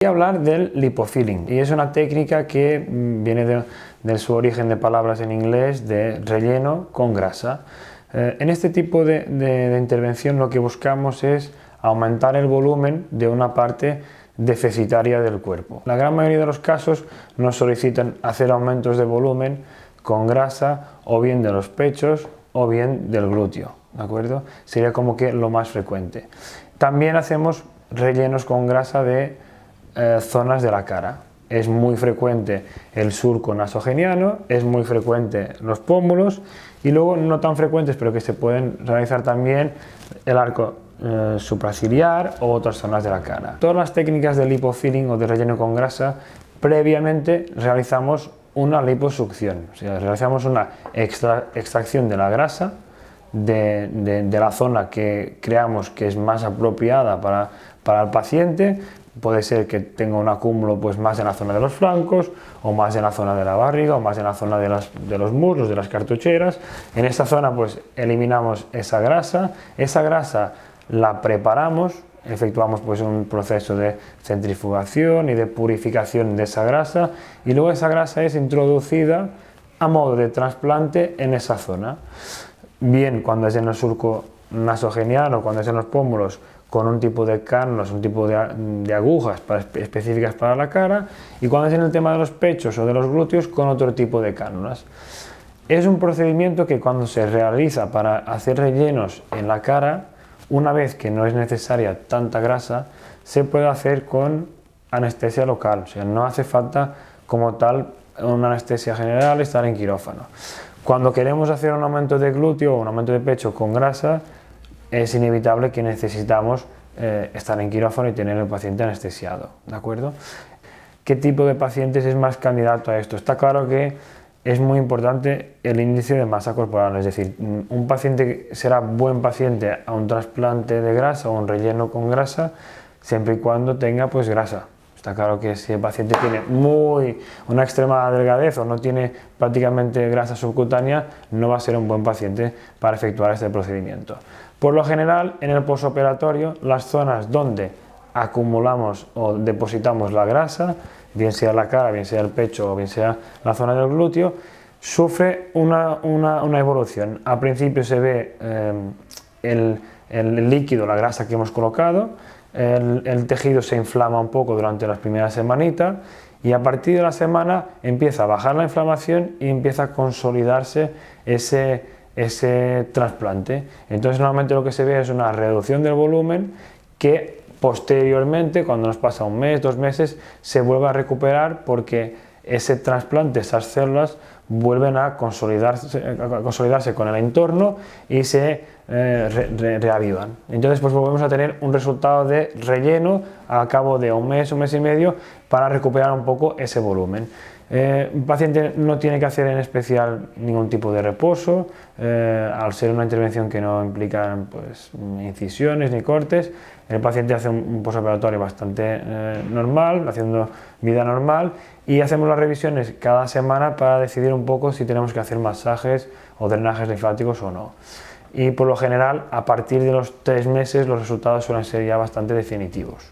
Voy a hablar del lipofilling, y es una técnica que viene de su origen de palabras en inglés de relleno con grasa. En este tipo de intervención lo que buscamos es aumentar el volumen de una parte deficitaria del cuerpo. La gran mayoría de los casos nos solicitan hacer aumentos de volumen con grasa o bien de los pechos o bien del glúteo, ¿de acuerdo? Sería como que lo más frecuente. También hacemos rellenos con grasa de zonas de la cara. Es muy frecuente el surco nasogeniano, es muy frecuente los pómulos y luego no tan frecuentes pero que se pueden realizar también el arco supraciliar o otras zonas de la cara. Todas las técnicas de lipofilling o de relleno con grasa, previamente realizamos una liposucción, o sea, realizamos una extracción de la grasa de la zona que creamos que es más apropiada para el paciente. Puede ser que tenga un acúmulo pues más en la zona de los flancos, o más en la zona de la barriga, o más en la zona de los muslos, de las cartucheras. En esta zona pues eliminamos esa grasa la preparamos, efectuamos pues un proceso de centrifugación y de purificación de esa grasa, y luego esa grasa es introducida a modo de trasplante en esa zona. Bien cuando es en el surco nasogeniano, cuando es en los pómulos, con un tipo de cánulas, un tipo de agujas específicas para la cara, y cuando es en el tema de los pechos o de los glúteos, con otro tipo de cánulas. Es un procedimiento que cuando se realiza para hacer rellenos en la cara, una vez que no es necesaria tanta grasa, se puede hacer con anestesia local, o sea, no hace falta como tal una anestesia general, estar en quirófano. Cuando queremos hacer un aumento de glúteo o un aumento de pecho con grasa, es inevitable que necesitamos estar en quirófano y tener al paciente anestesiado, ¿de acuerdo? ¿Qué tipo de pacientes es más candidato a esto? Está claro que es muy importante el índice de masa corporal, es decir, un paciente será buen paciente a un trasplante de grasa o un relleno con grasa siempre y cuando tenga pues grasa. Está claro que si el paciente tiene una extrema delgadez o no tiene prácticamente grasa subcutánea, no va a ser un buen paciente para efectuar este procedimiento. Por lo general, en el posoperatorio, las zonas donde acumulamos o depositamos la grasa, bien sea la cara, bien sea el pecho o bien sea la zona del glúteo, sufre una evolución. Al principio se ve el líquido, la grasa que hemos colocado, el tejido se inflama un poco durante las primeras semanitas, y a partir de la semana empieza a bajar la inflamación y empieza a consolidarse ese trasplante. Entonces normalmente lo que se ve es una reducción del volumen que posteriormente, cuando nos pasa un mes, 2 meses, se vuelve a recuperar porque ese trasplante, esas células vuelven a consolidarse con el entorno y se reavivan. Entonces pues volvemos a tener un resultado de relleno a cabo de un mes y medio para recuperar un poco ese volumen. El paciente no tiene que hacer en especial ningún tipo de reposo, al ser una intervención que no implica pues, incisiones ni cortes. El paciente hace un posoperatorio bastante normal, haciendo vida normal, y hacemos las revisiones cada semana para decidir un poco si tenemos que hacer masajes o drenajes linfáticos o no. Y por lo general, a partir de los 3 meses, los resultados suelen ser ya bastante definitivos.